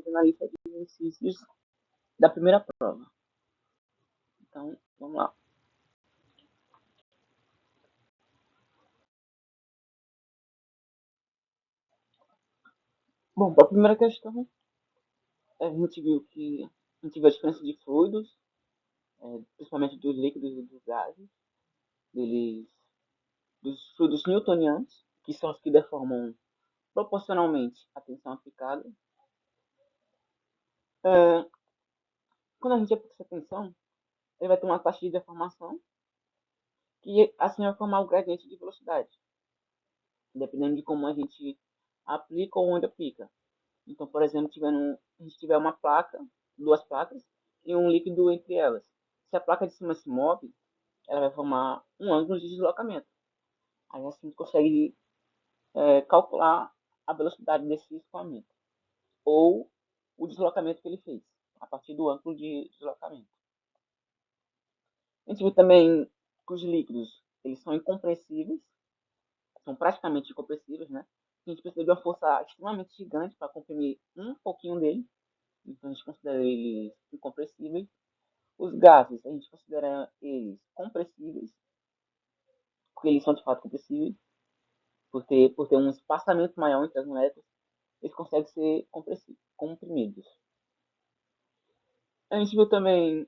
entra na lista de exercícios da primeira prova. Então, vamos lá. Bom, para a primeira questão, a gente viu a diferença de fluidos, principalmente dos líquidos e dos gases, deles, dos fluidos newtonianos, que são os que deformam proporcionalmente a tensão aplicada. Quando a gente aplica essa tensão, ele vai ter uma taxa de deformação, que assim vai formar o gradiente de velocidade, dependendo de como a gente aplica ou onde aplica. Então, por exemplo, a gente tiver uma placa, duas placas, e um líquido entre elas. Se a placa de cima se move, ela vai formar um ângulo de deslocamento. Aí assim a gente consegue calcular a velocidade desse escoamento, ou o deslocamento que ele fez, a partir do ângulo de deslocamento. A gente viu também que os líquidos eles são incompressíveis, são praticamente incompressíveis, né? A gente precisa de uma força extremamente gigante para comprimir um pouquinho dele, então a gente considera eles incompressíveis. Os gases, a gente considera eles compressíveis, porque eles são de fato compressíveis, por ter um espaçamento maior entre as moléculas, eles conseguem ser comprimidos. A gente viu também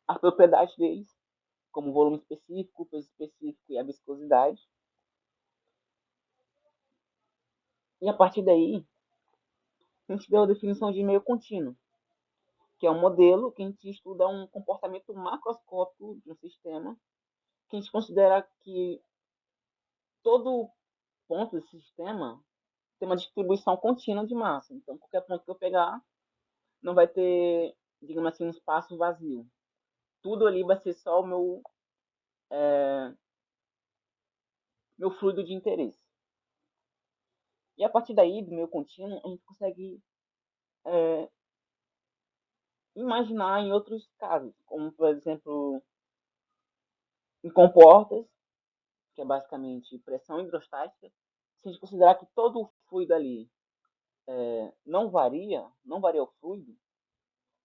as propriedades deles, como volume específico, peso específico e a viscosidade. E a partir daí, a gente deu a definição de meio contínuo, que é um modelo que a gente estuda um comportamento macroscópico de um sistema, que a gente considera que todo ponto desse sistema tem uma distribuição contínua de massa. Então, qualquer ponto que eu pegar, não vai ter, digamos assim, um espaço vazio. Tudo ali vai ser só o meu fluido de interesse. E a partir daí, do meio contínuo, a gente consegue imaginar em outros casos, como, por exemplo, em comportas, que é basicamente pressão hidrostática. Se a gente considerar que todo o fluido ali não varia o fluido,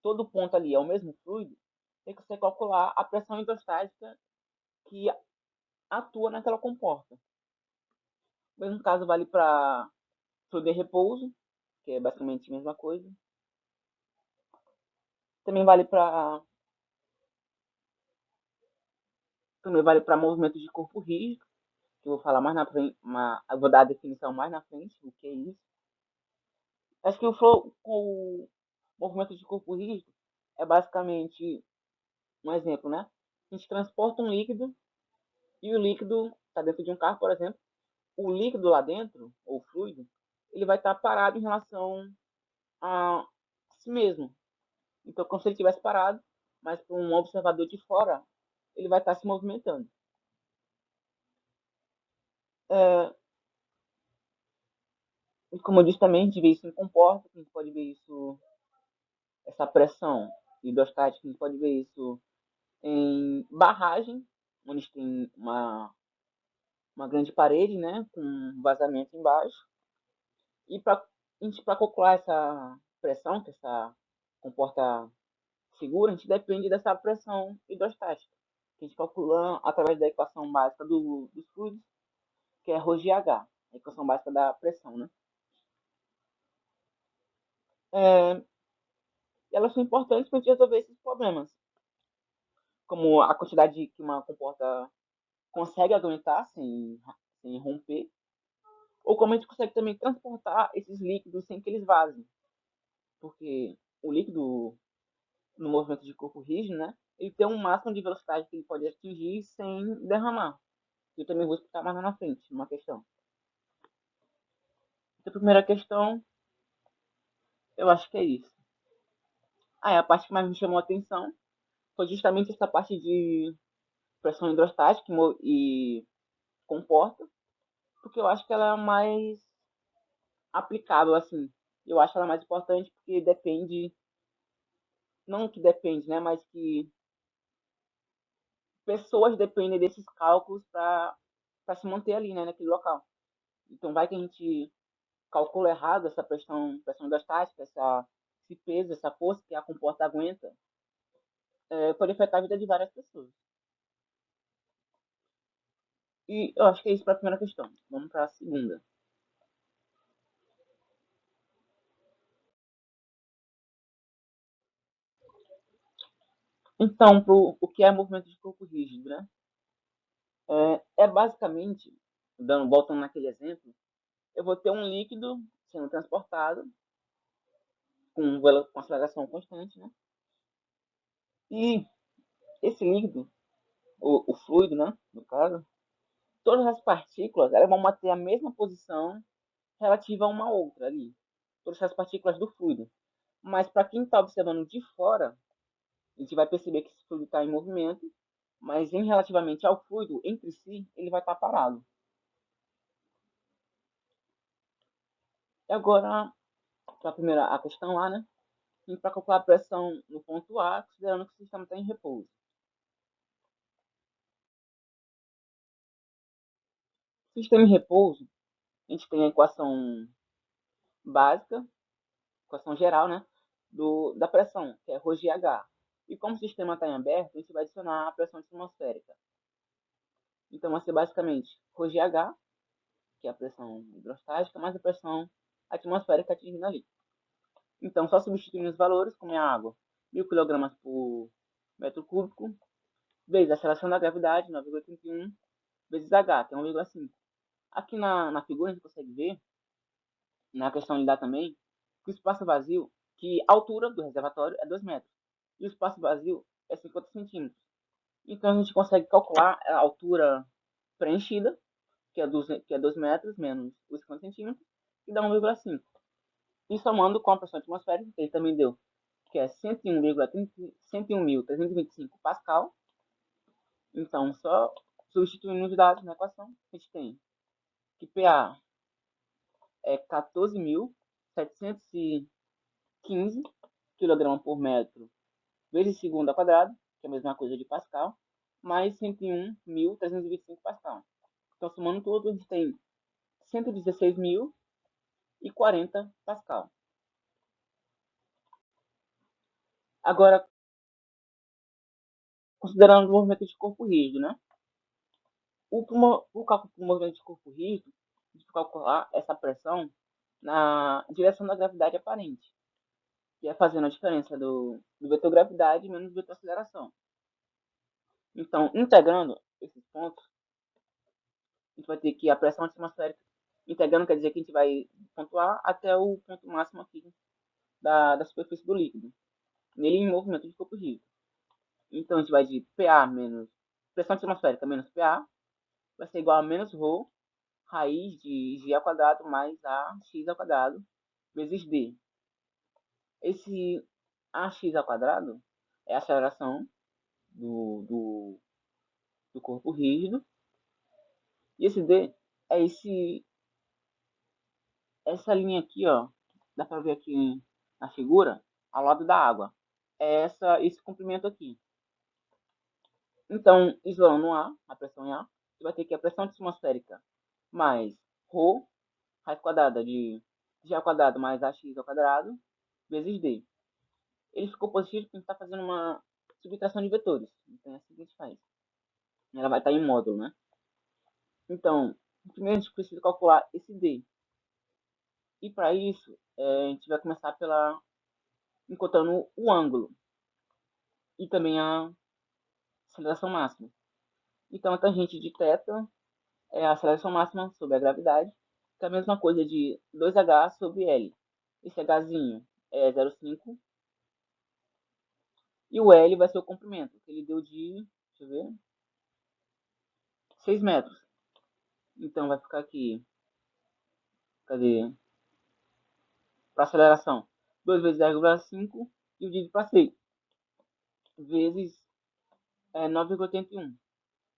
todo ponto ali é o mesmo fluido, tem que você calcular a pressão hidrostática que atua naquela comporta. O mesmo caso vale para fluido em repouso, que é basicamente a mesma coisa. Também vale para movimento de corpo rígido, que eu vou falar mais na frente, eu vou dar a definição mais na frente, o que é isso. Acho que o movimento de corpo rígido é basicamente um exemplo, né? A gente transporta um líquido e o líquido está dentro de um carro, por exemplo. O líquido lá dentro, ou fluido, ele vai estar parado em relação a si mesmo. Então, como se ele estivesse parado, mas para um observador de fora, ele vai estar se movimentando. É, e como eu disse também, a gente vê isso em comporta, a gente pode ver isso, essa pressão hidrostática, a gente pode ver isso em barragem, onde tem uma grande parede, né, com vazamento embaixo. E para calcular essa pressão que essa comporta segura, a gente depende dessa pressão hidrostática, que a gente calcula através da equação básica dos fluidos, que é ρgH, a equação básica da pressão, né? É, elas são importantes para a gente resolver esses problemas, como a quantidade que uma comporta consegue aguentar sem romper, ou como a gente consegue também transportar esses líquidos sem que eles vazem, porque o líquido no movimento de corpo rígido, né, ele tem um máximo de velocidade que ele pode atingir sem derramar. Eu também vou explicar mais lá na frente, uma questão. Então, a primeira questão, eu acho que é isso. A parte que mais me chamou a atenção foi justamente essa parte de pressão hidrostática e comporta, porque eu acho que ela é mais aplicável, assim. Eu acho ela mais importante porque depende, não que depende, né, mas que pessoas dependem desses cálculos para se manter ali, né, naquele local. Então vai que a gente calcula errado essa pressão hidrostática, esse esse peso, essa força que a comporta aguenta, pode afetar a vida de várias pessoas. E eu acho que é isso para a primeira questão. Vamos para a segunda. Então, o que é movimento de corpo rígido, né? É basicamente, voltando naquele exemplo, eu vou ter um líquido sendo transportado com aceleração constante, né? E esse líquido, o fluido, né? No caso, todas as partículas elas vão manter a mesma posição relativa a uma outra ali. Todas as partículas do fluido. Mas para quem está observando de fora, a gente vai perceber que esse fluido está em movimento, mas em relativamente ao fluido, entre si, ele vai estar parado. E agora, para a primeira a questão lá, né? Para calcular a pressão no ponto A, considerando que o sistema está em repouso. Sistema em repouso, a gente tem a equação básica, equação geral, né? Da pressão, que é ρgh. E como o sistema está em aberto, a gente vai adicionar a pressão atmosférica. Então vai ser basicamente ρgh, que é a pressão hidrostática, mais a pressão atmosférica atingindo ali. Então, só substituindo os valores, como é a água, 1.000 kg por metro cúbico, vezes a aceleração da gravidade, 9,81, vezes H, que é 1,5. Aqui na figura a gente consegue ver, na questão de dar também, que o espaço vazio, que a altura do reservatório é 2 metros, e o espaço vazio é 50 centímetros. Então a gente consegue calcular a altura preenchida, que é 2 metros menos os 50 centímetros, e dá 1,5. E somando com a pressão atmosférica, que ele também deu, que é 101.325 Pascal. Então, só substituindo os dados na equação, a gente tem que PA é 14.715 kg por metro vezes segundo ao quadrado, que é a mesma coisa de Pascal, mais 101.325 Pascal. Então, somando tudo, a gente tem 116.040 Pascal. Agora, considerando o movimento de corpo rígido, né? O cálculo do movimento de corpo rígido, a gente calcular essa pressão na direção da gravidade aparente, que é fazendo a diferença do vetor gravidade menos o vetor aceleração. Então, integrando esses pontos, a gente vai ter que a pressão atmosférica, integrando quer dizer que a gente vai pontuar até o ponto máximo aqui da superfície do líquido, nele em movimento de corpo rígido. Então, a gente vai de PA menos pressão atmosférica menos PA, vai ser igual a menos ρ raiz de g ao quadrado mais ax ao quadrado vezes d. Esse ax ao quadrado é a aceleração do corpo rígido. E esse d é essa linha aqui, ó. Dá para ver aqui na figura, ao lado da água. É esse comprimento aqui. Então, isolando a pressão em A, você vai ter que a pressão atmosférica mais ρ, raiz quadrada de g ao quadrado mais ax ao quadrado, vezes d. Ele ficou positivo porque a gente está fazendo uma subtração de vetores. Então é assim que a gente faz. Ela vai estar em módulo, né? Então, primeiro a gente precisa calcular esse d. E para isso, a gente vai começar encontrando o ângulo e também a aceleração máxima. Então, a tangente de θ é a aceleração máxima sobre a gravidade, que é a mesma coisa de 2h sobre L. Esse hzinho é 0,5 e o L vai ser o comprimento, que ele deu de, deixa eu ver, 6 metros. Então vai ficar aqui, cadê? Para aceleração, 2 vezes 0,5 dividido para 6, vezes 9,81.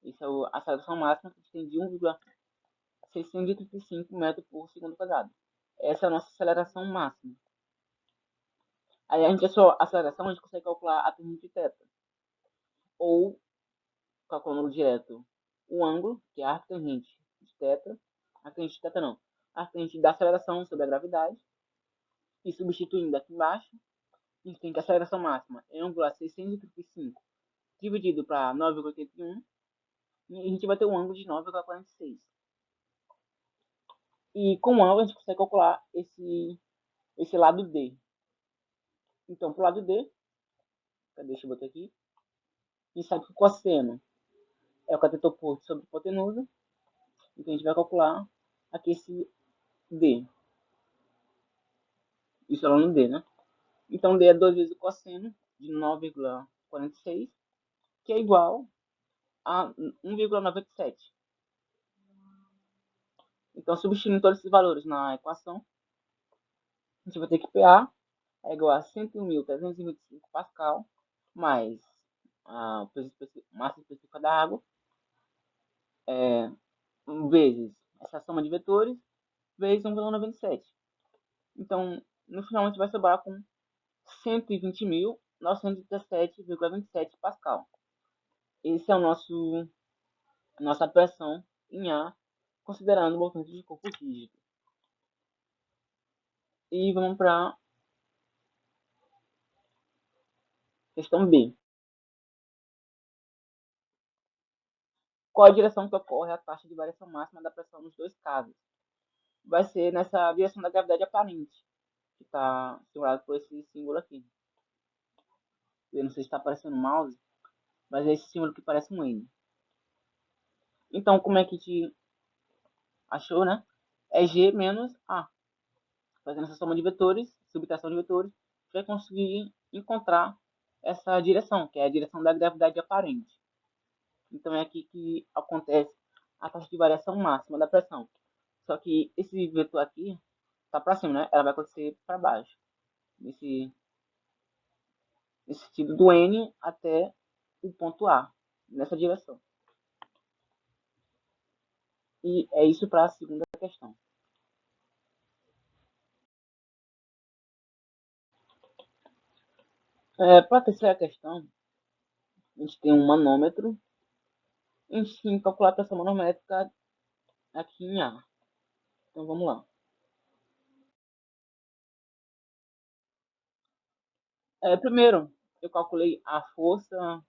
Essa é a aceleração máxima que a gente tem de 1,635 metros por segundo quadrado. Essa é a nossa aceleração máxima. Aí a gente, a sua aceleração, a gente consegue calcular a tangente de θ. Ou, calculando direto o ângulo, que é a arctangente de θ. Arctangente de θ não. Arctangente da aceleração sobre a gravidade. E substituindo aqui embaixo, a gente tem que a aceleração máxima é 1,635 dividido para 9,81 e a gente vai ter um ângulo de 9,46. E com o ângulo a gente consegue calcular esse lado D. Então, para o lado D, deixa eu botar aqui, a gente sabe que o cosseno é o cateto oposto sobre a hipotenusa, então a gente vai calcular aqui esse D. Isso é lá no D, né? Então, D é 2 vezes o cosseno de 9,46, que é igual a 1,97. Então, substituindo todos esses valores na equação, a gente vai ter que PA é igual a 101.325 Pascal mais a massa específica da água, vezes essa soma de vetores, vezes 1,97. Então, no final, a gente vai sobrar com 120.917,27 Pascal. Esse é o nossa pressão em ar, considerando o movimento de corpo rígido. E vamos para a questão B. Qual a direção que ocorre a taxa de variação máxima da pressão nos dois casos? Vai ser nessa direção da gravidade aparente, que está simulado por esse símbolo aqui. Eu não sei se está aparecendo no mouse, mas é esse símbolo que parece um N. Então, como é que a gente achou, né? É G menos A. Fazendo essa soma de vetores, subtração de vetores, você vai conseguir encontrar essa direção, que é a direção da gravidade aparente. Então, é aqui que acontece a taxa de variação máxima da pressão. Só que esse vetor aqui está para cima, né? Ela vai acontecer para baixo. Nesse sentido do N até o ponto A, nessa direção. E é isso para a segunda questão. Para a terceira questão, a gente tem um manômetro. A gente tem que calcular a pressão manométrica aqui em A. Então vamos lá. Primeiro, eu calculei a força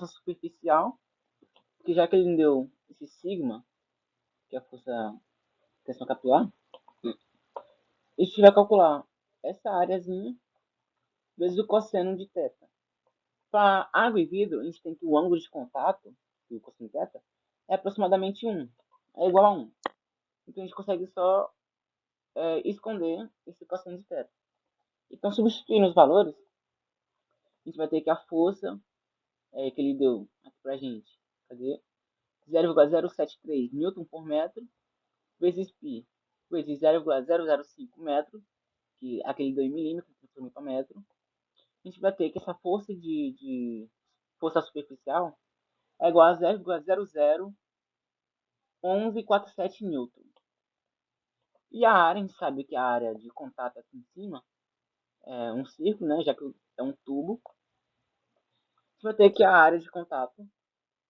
superficial, porque já que ele me deu esse sigma, que é a força de tensão capilar, a gente vai calcular essa áreazinha vezes o cosseno de θ. Para água e vidro, a gente tem que o ângulo de contato, o cosseno de θ, é aproximadamente 1. É igual a 1. Então a gente consegue só esconder esse cosseno de θ. Então, substituindo os valores, a gente vai ter que a força que ele deu aqui pra gente, cadê? 0,073 Newton por metro, vezes π, vezes 0,005 metros, que aqui ele deu em milímetros, transformou para metro. A gente vai ter que essa força de força superficial é igual a 0,001147 Newton. E a área, a gente sabe que a área de contato aqui em cima é um círculo, né, já que é um tubo. A gente vai ter que a área de contato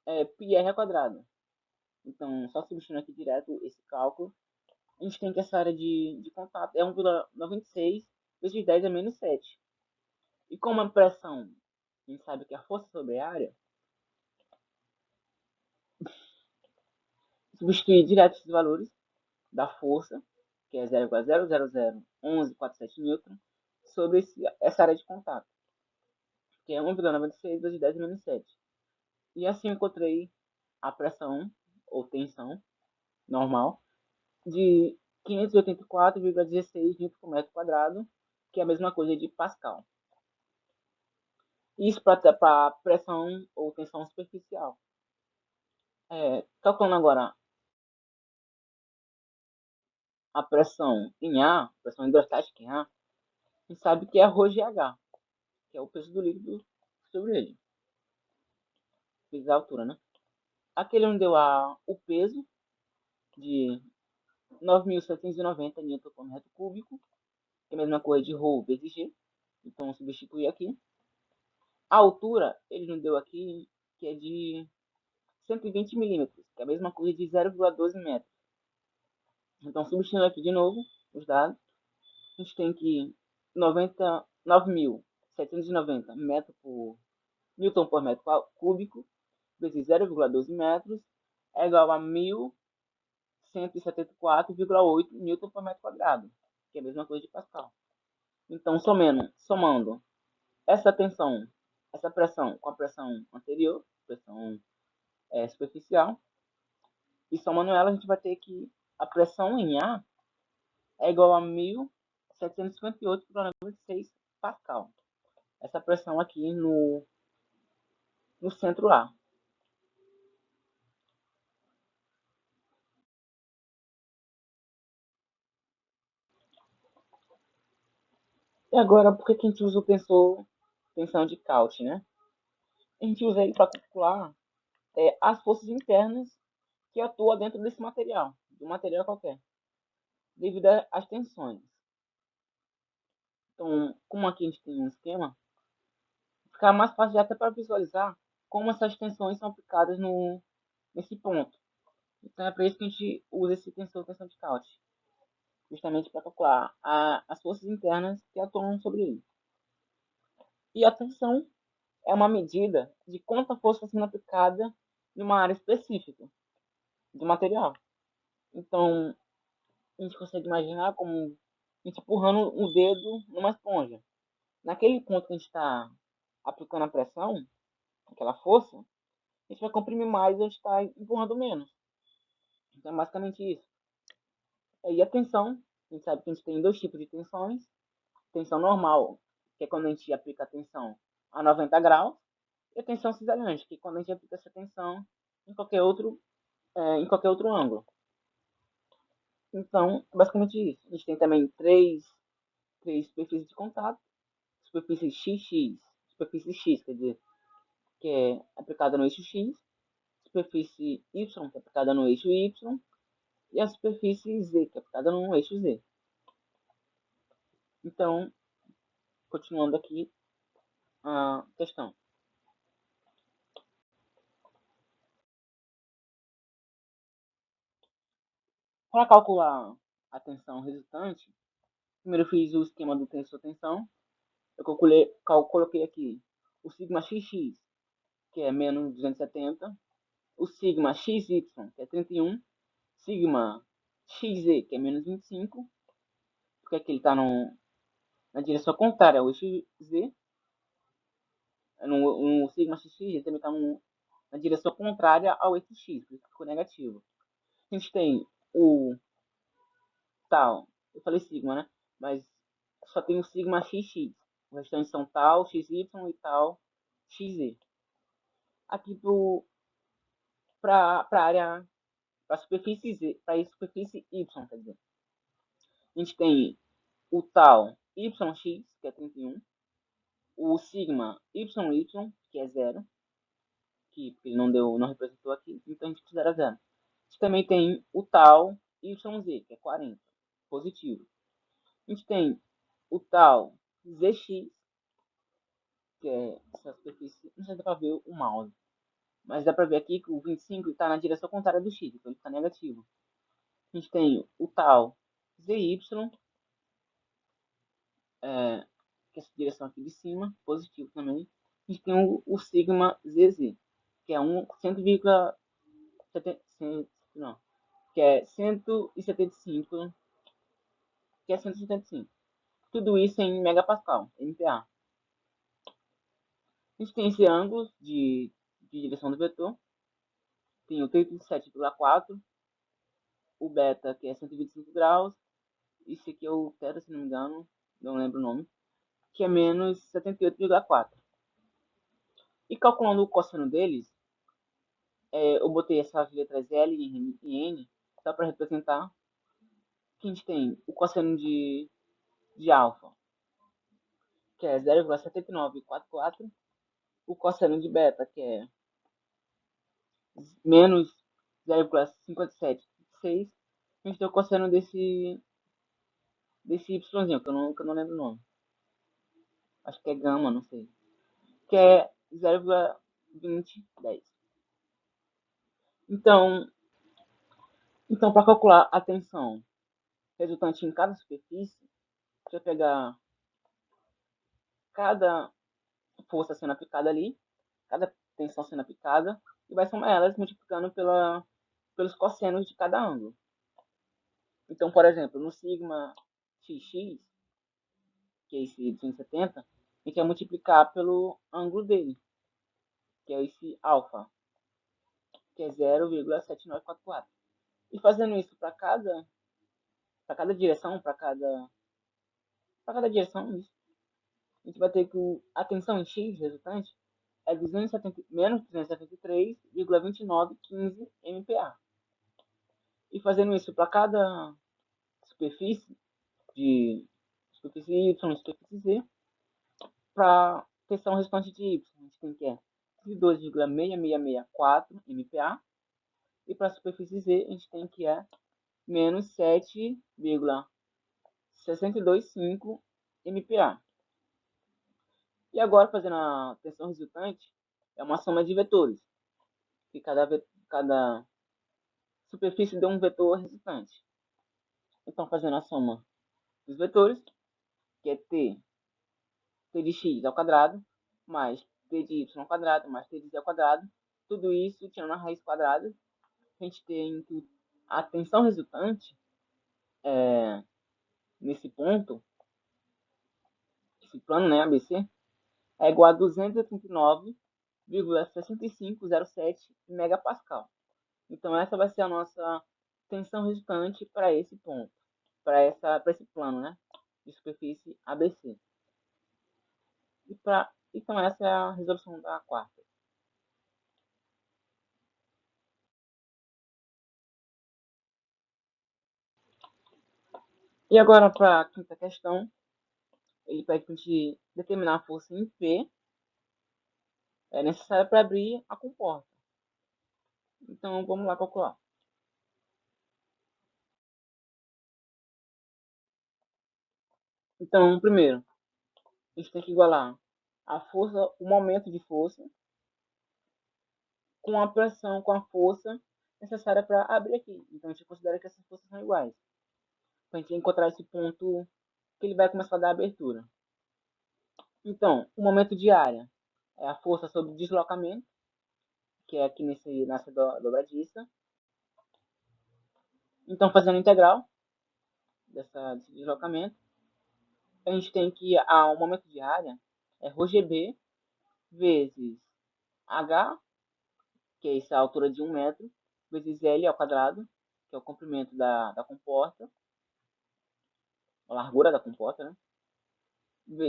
é πr ao quadrado. Então, só substituindo aqui direto esse cálculo, a gente tem que essa área de contato é 1,96 vezes 10 a menos 7. E como a pressão, a gente sabe que a força sobre a área, substituir direto esses valores da força, que é 0,0001147 newton, sobre essa área de contato, que é 1,96 vezes 10 a menos 7. E assim eu encontrei a pressão, ou tensão, normal, de 584,16 Nm por metro quadrado, que é a mesma coisa de Pascal. Isso para pressão ou tensão superficial. Calculando agora a pressão em A, pressão hidrostática em A, a gente sabe que é ρgH, que é o peso do líquido sobre ele. Fiz a altura, né? Aqui ele me deu o peso de 9.790 Nm por metro cúbico, que é a mesma coisa de ρ vezes G. Então, substituir aqui. A altura, ele nos deu aqui, que é de 120 milímetros, que é a mesma coisa de 0,12 metros. Então, substituindo aqui de novo, os dados. A gente tem que 99.790 metros por Newton por metro cúbico vezes 0,12 metros é igual a 1.174,8 Newton por metro quadrado, que é a mesma coisa de Pascal. Então, somando essa tensão, essa pressão com a pressão anterior, pressão superficial, e somando ela, a gente vai ter que a pressão em A é igual a 1.758,96 Pascal. Essa pressão aqui no centro A. E agora, por que a gente usa o tensão de Cauchy, né? A gente usa ele para calcular as forças internas que atuam dentro desse material, de um material qualquer, devido às tensões. Então, como aqui a gente tem um esquema, fica mais fácil até para visualizar como essas tensões são aplicadas nesse ponto. Então, é para isso que a gente usa esse tensão de Cauchy, justamente para calcular as forças internas que atuam sobre ele. E a tensão é uma medida de quanta força está sendo aplicada em uma área específica do material. Então, a gente consegue imaginar como a gente empurrando um dedo numa esponja. Naquele ponto que a gente está aplicando a pressão, aquela força, a gente vai comprimir mais e a gente está empurrando menos. Então é basicamente isso. E a tensão, a gente sabe que a gente tem dois tipos de tensões. Tensão normal, que é quando a gente aplica a tensão a 90 graus, e a tensão cisalhante, que é quando a gente aplica essa tensão em qualquer outro ângulo. Então, é basicamente isso. A gente tem também três superfícies de contato. Superfície XX, superfície X, quer dizer, que é aplicada no eixo X, superfície Y, que é aplicada no eixo Y, e a superfície Z, que é aplicada no eixo Z. Então, continuando aqui a questão. Para calcular a tensão resultante, primeiro eu fiz o esquema do tensor-tensão. Eu coloquei aqui o sigma XX, que é menos 270, o sigma XY, que é 31, sigma XZ, que é menos 25, porque aqui ele está na direção contrária ao eixo Z. No sigma XX ele também está na direção contrária ao eixo X, por isso ficou negativo. A gente tem o tal, eu falei sigma, né? Mas só tem o sigma XX. O restante são tal, XY e tal, XZ. Aqui para a área, para a superfície Z, para a superfície Y, quer dizer. A gente tem o tal YX, que é 31, o sigma YY, que é 0, que ele não representou aqui, então a gente considera 0. A gente também tem o tal YZ, que é 40, positivo. A gente tem o tal ZX, que é essa superfície, não sei se dá para ver o mouse, mas dá para ver aqui que o 25 está na direção contrária do X, então ele está negativo. A gente tem o tal ZY, que é essa direção aqui de cima, positivo também. A gente tem o sigma ZZ, que é 100,70, não, que é 175, que é 175. Tudo isso em megapascal, MPa. A gente tem esse ângulo de direção do vetor, tem o 37,4, o beta, que é 125 graus, esse aqui é o θ, se não me engano, não lembro o nome, que é menos 78,4. E calculando o cosseno deles, eu botei essas letras L e N só para representar que a gente tem o cosseno de alfa, que é 0,7944, o cosseno de beta, que é menos 0,5736, a gente tem o cosseno desse Y, que eu não lembro o nome. Acho que é gama, não sei. Que é 0,2010. Então para calcular a tensão resultante em cada superfície, você vai pegar cada força sendo aplicada ali, cada tensão sendo aplicada, e vai somar elas multiplicando pelos cossenos de cada ângulo. Então, por exemplo, no sigma xx, que é esse 270, a gente vai multiplicar pelo ângulo dele, que é esse alfa, que é 0,7944. E fazendo isso para cada direção, para cada direção, isso, a gente vai ter que a tensão em x resultante é 270, menos 273,2915 MPa. E fazendo isso para cada superfície, de superfície Y, superfície Z, para tensão resultante de Y, a gente tem que é 2,6664 MPa. E para a superfície Z, a gente tem que é menos 7,625 MPa. E agora, fazendo a tensão resultante, é uma soma de vetores, que cada superfície deu um vetor resultante. Então, fazendo a soma dos vetores, que é t de x ao quadrado, mais t de y ao quadrado, mais t de z ao quadrado, tudo isso tirando a raiz quadrada, a gente tem que a tensão resultante nesse ponto, esse plano, né, ABC, é igual a 239,6507 megapascal. Então, essa vai ser a nossa tensão resultante para esse ponto, para esse plano, né, de superfície ABC. Então, essa é a resolução da quarta. E agora, para a quinta questão, ele pede para a gente determinar a força em P necessária para abrir a comporta. Então, vamos lá calcular. Então, primeiro, a gente tem que igualar a força, o momento de força, com a pressão, com a força necessária para abrir aqui. Então, a gente considera que essas forças são iguais. Para a gente encontrar esse ponto que ele vai começar a dar abertura. Então, o momento de área é a força sobre o deslocamento, que é aqui nessa dobradiça. Então, fazendo a integral desse deslocamento, a gente tem que o momento de área é ρgb vezes h, que é essa altura de 1 metro, vezes L ao quadrado, que é o comprimento da comporta, a largura da comporta, né?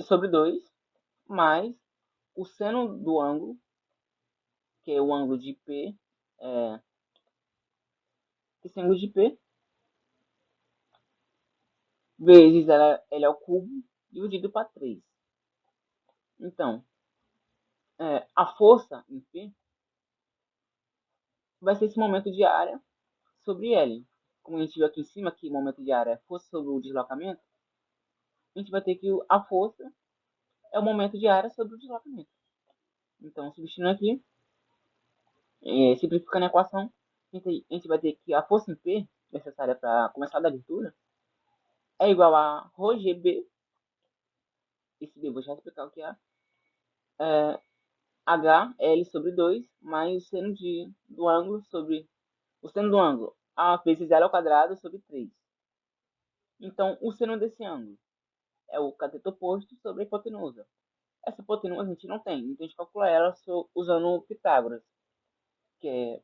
Sobre 2, mais o seno do ângulo, que é o ângulo de P, esse ângulo de P, vezes L ao cubo, dividido para 3. Então, a força em P vai ser esse momento de área sobre L. Como a gente viu aqui em cima, que o momento de área é força sobre o deslocamento, a gente vai ter que a força é o momento de área sobre o deslocamento. Então, substituindo aqui, simplificando a equação, a gente vai ter que a força em P, necessária para começar da abertura, é igual a ρgb, esse B vou já explicar o que é, HL sobre 2, mais o seno do ângulo sobre o seno do ângulo, A vezes L ao quadrado sobre 3. Então, o seno desse ângulo é o cateto oposto sobre a hipotenusa. Essa hipotenusa a gente não tem, então a gente calcula ela usando Pitágoras, que é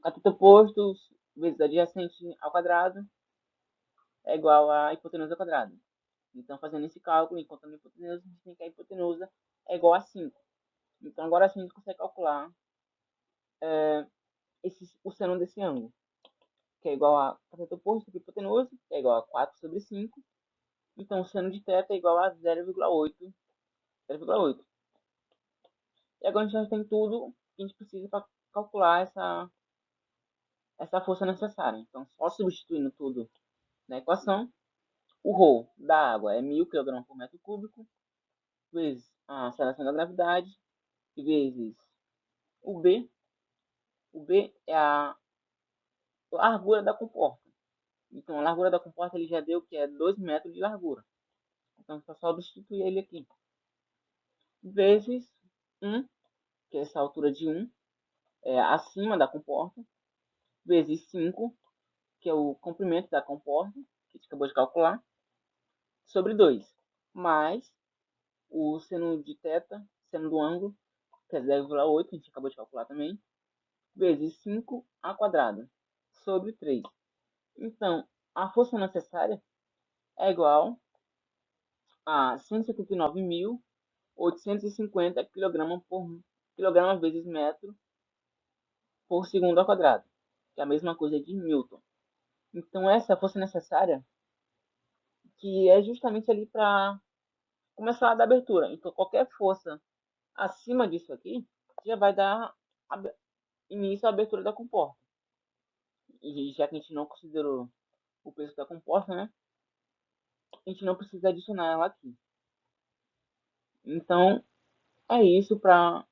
cateto oposto vezes adjacente ao quadrado é igual a hipotenusa ao quadrado. Então, fazendo esse cálculo, encontrando a hipotenusa, a gente tem que a hipotenusa é igual a 5. Então, agora sim a gente consegue calcular o seno desse ângulo, que é igual a cateto oposto sobre hipotenusa, que é igual a 4 sobre 5. Então, o seno de θ é igual a 0,8. 0,8. E agora a gente já tem tudo que a gente precisa para calcular essa força necessária. Então, só substituindo tudo na equação, o ρ da água é 1000 kg por metro cúbico, vezes a aceleração da gravidade, vezes o B. O B é largura da comporta. Então, a largura da comporta ele já deu que é 2 metros de largura. Então, só substituir ele aqui. Vezes 1, que é essa altura de 1, é acima da comporta, vezes 5, que é o comprimento da comporta, que a gente acabou de calcular, sobre 2, mais o seno de θ, seno do ângulo, que é 0,8, a gente acabou de calcular também, vezes 5 a quadrado, sobre 3. Então, a força necessária é igual a 179.850 kg por quilograma vezes metro por segundo ao quadrado, que é a mesma coisa de Newton. Então, essa é a força necessária, que é justamente ali para começar a dar abertura. Então, qualquer força acima disso aqui já vai dar início à abertura da comporta. E já que a gente não considerou o peso da comporta, né? A gente não precisa adicionar ela aqui. Então, é isso para